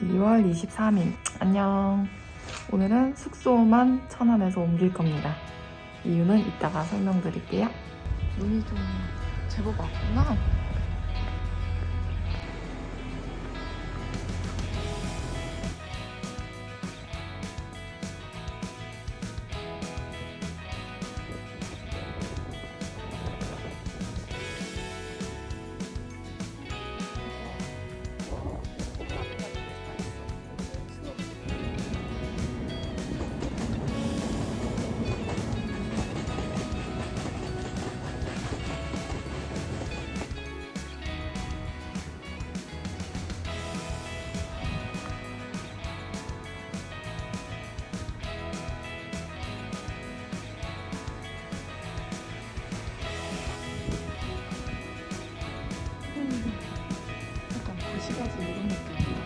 2월 23일 안녕. 오늘은 숙소만 천안에서 옮길 겁니다. 이유는 이따가 설명드릴게요. 눈이 좀 제법 왔구나. 약간 도시가지 이런 느낌이다.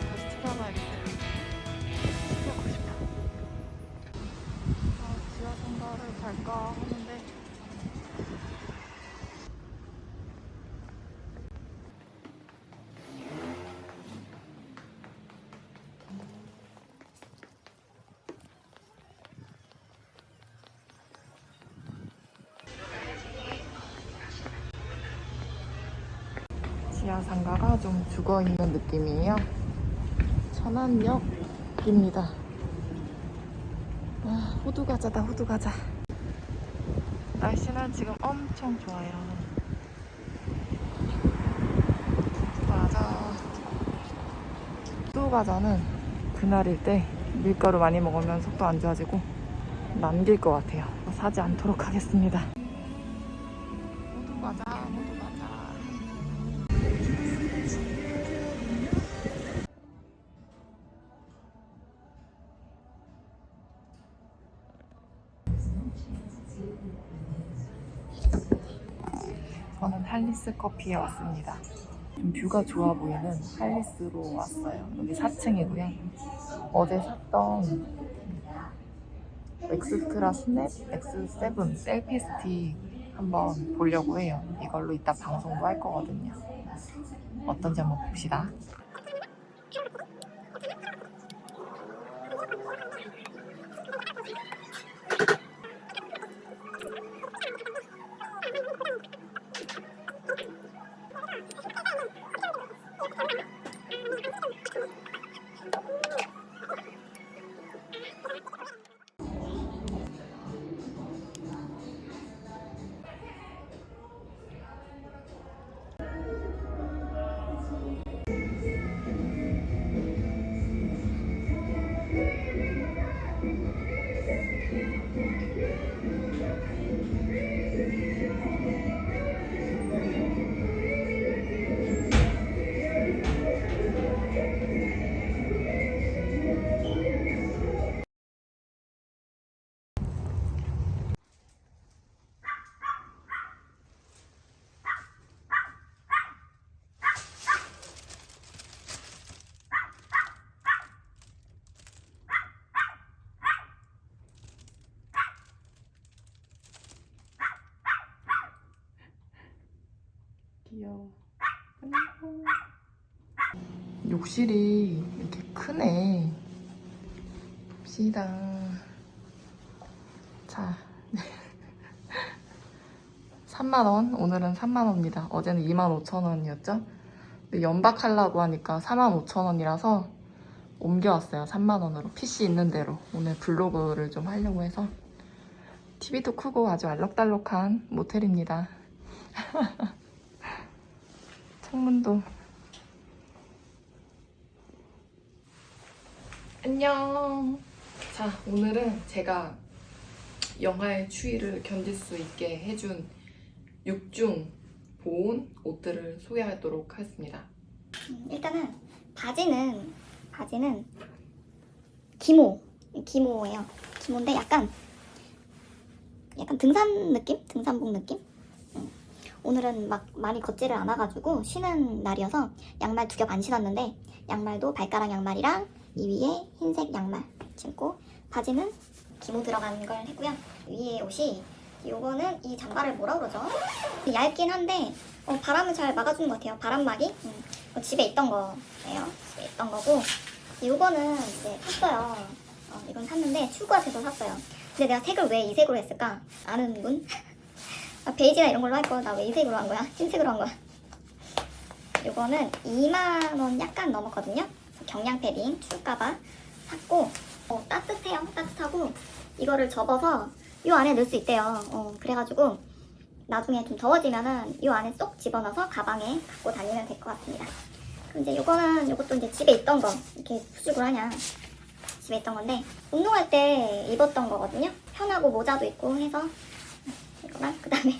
다시 찾아봐야겠어요. 찾아보고 싶다. 지하상가를 갈까 하는데 지하상가가 좀 죽어있는 느낌이에요. 천안역입니다. 아, 호두과자다, 호두과자. 날씨는 지금 엄청 좋아요. 호두과자. 호두과자는 그날일 때 밀가루 많이 먹으면 속도 안 좋아지고 남길 것 같아요. 사지 않도록 하겠습니다. 호두과자, 호두과자. 저는 할리스 커피에 왔습니다. 좀 뷰가 좋아 보이는 할리스로 왔어요. 여기 4층이고요. 어제 샀던 엑스트라 스냅 X7 셀피 스틱 한번 보려고 해요. 이걸로 이따 방송도 할 거거든요. 어떤지 한번 봅시다. 귀여워. 안녕. 욕실이 이렇게 크네. 봅시다. 자, 3만원. 오늘은 3만원입니다. 어제는 25,000원이었죠? 근데 연박하려고 하니까 45,000원이라서 옮겨왔어요. 3만원으로. PC 있는 대로. 오늘 블로그를 좀 하려고 해서. TV도 크고 아주 알록달록한 모텔입니다. 창문도. 안녕. 자, 오늘은 제가 영하의 추위를 견딜 수 있게 해준 6중 보온 옷들을 소개하도록 하겠습니다. 일단은 바지는 기모예요. 기모인데 약간 등산 느낌? 등산복 느낌? 오늘은 막 많이 걷지를 않아가지고 쉬는 날이어서 양말 2겹 안 신었는데 양말도 발가락 양말이랑 이 위에 흰색 양말 신고 바지는 기모 들어간 걸 했고요. 위에 옷이 요거는 이 잠바를 뭐라 그러죠? 얇긴 한데 바람을 잘 막아주는 것 같아요. 바람막이. 집에 있던 거예요. 집에 있던 거고 요거는 이제 샀어요. 이건 샀는데 출구에서 샀어요. 근데 내가 색을 왜 이 색으로 했을까? 아는 분? 베이지나 이런 걸로 할 거 나 왜 이 색으로 한 거야? 흰색으로 한 거야. 요거는 2만원 약간 넘었거든요. 경량 패딩 출까봐 샀고 따뜻해요. 따뜻하고 이거를 접어서 요 안에 넣을 수 있대요. 그래가지고 나중에 좀 더워지면은 요 안에 쏙 집어넣어서 가방에 갖고 다니면 될 것 같습니다. 그럼 이제 요것도 이제 집에 있던 거 이렇게 푸죽을 하냐 집에 있던 건데 운동할 때 입었던 거거든요. 편하고 모자도 있고 해서 이거랑 그 다음에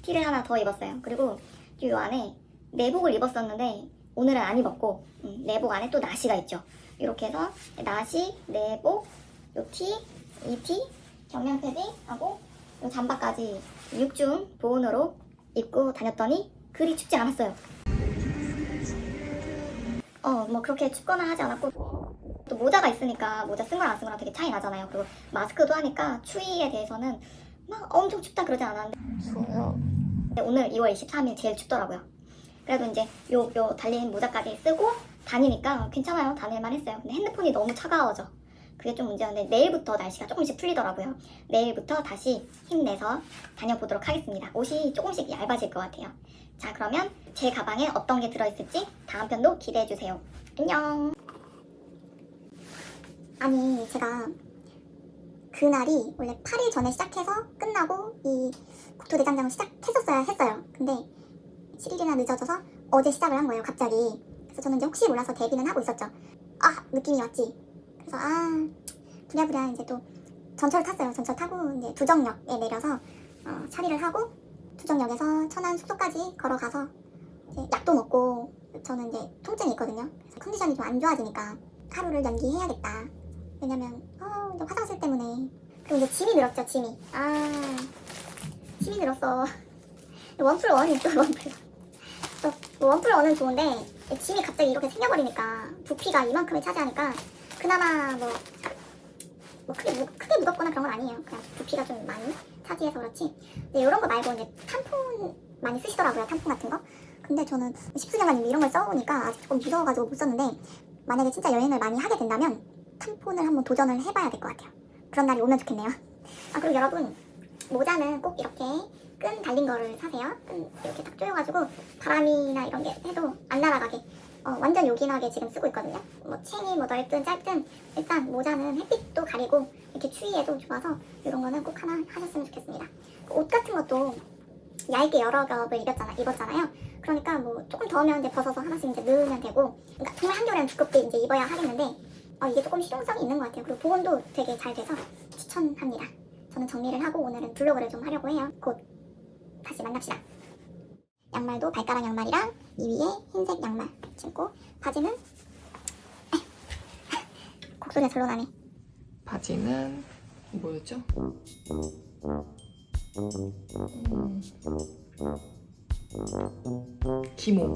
티를 하나 더 입었어요. 그리고 요 안에 내복을 입었었는데 오늘은 안 입었고 내복 안에 또 나시가 있죠. 이렇게 해서 나시, 내복, 요 티, 이 티, 경량 패딩하고 요 잠바까지 6중 보온으로 입고 다녔더니 그리 춥지 않았어요. 뭐 그렇게 춥거나 하지 않았고 또 모자가 있으니까 모자 쓴 거랑 안 쓴 거랑 되게 차이 나잖아요. 그리고 마스크도 하니까 추위에 대해서는 막 엄청 춥다 그러지 않았는데 추워요. 오늘 2월 23일 제일 춥더라고요. 그래도 이제 요 달린 모자까지 쓰고 다니니까 괜찮아요. 다닐만 했어요. 근데 핸드폰이 너무 차가워져. 그게 좀 문제였는데 내일부터 날씨가 조금씩 풀리더라고요. 내일부터 다시 힘내서 다녀보도록 하겠습니다. 옷이 조금씩 얇아질 것 같아요. 자, 그러면 제 가방에 어떤 게 들어있을지 다음 편도 기대해주세요. 안녕. 아니, 제가 그날이 원래 8일 전에 시작해서 끝나고 이 국토대장정을 시작했었어야 했어요. 근데 7일이나 늦어져서 어제 시작을 한 거예요, 갑자기. 그래서 저는 이제 혹시 몰라서 대비는 하고 있었죠. 느낌이 왔지. 그래서 부랴부랴 이제 또 전철 탔어요. 전철 타고 이제 두정역에 내려서 처리를 하고 두정역에서 천안 숙소까지 걸어가서 이제 약도 먹고 저는 이제 통증이 있거든요. 그래서 컨디션이 좀 안 좋아지니까 하루를 연기해야겠다. 왜냐면 이제 화장실 때문에. 그리고 이제 짐이 늘었죠. 짐이 늘었어. 원플1이 있죠. 원플1은 좋은데 짐이 갑자기 이렇게 생겨버리니까 부피가 이만큼을 차지하니까 그나마 크게 무겁거나 그런 건 아니에요. 그냥 부피가 좀 많이 차지해서 그렇지. 근데 이런 거 말고 이제 탐폰 많이 쓰시더라고요. 탐폰 같은 거. 근데 저는 10수년간 이런 걸 써오니까 아직 조금 무서워가지고 못 썼는데 만약에 진짜 여행을 많이 하게 된다면 탐폰을 한번 도전을 해봐야 될 것 같아요. 그런 날이 오면 좋겠네요. 그리고 여러분 모자는 꼭 이렇게 끈 달린 거를 사세요. 끈 이렇게 딱 조여가지고 바람이나 이런 게 해도 안 날아가게 완전 요긴하게 지금 쓰고 있거든요. 챙이 넓든 짧든 일단 모자는 햇빛도 가리고 이렇게 추위에도 좋아서 이런 거는 꼭 하나 하셨으면 좋겠습니다. 옷 같은 것도 얇게 여러 겹을 입었잖아요. 그러니까 조금 더우면 이제 벗어서 하나씩 이제 넣으면 되고, 그러니까 정말 한겨울에는 두껍게 이제 입어야 하겠는데 이게 조금 실용성이 있는 것 같아요. 그리고 보온도 되게 잘 돼서 추천합니다. 저는 정리를 하고 오늘은 블로그를 좀 하려고 해요. 곧 다시 만납시다. 양말도 발가락 양말이랑 이 위에 흰색 양말 신고 바지는 곡소리가 절로 나네. 바지는 뭐였죠? 기모.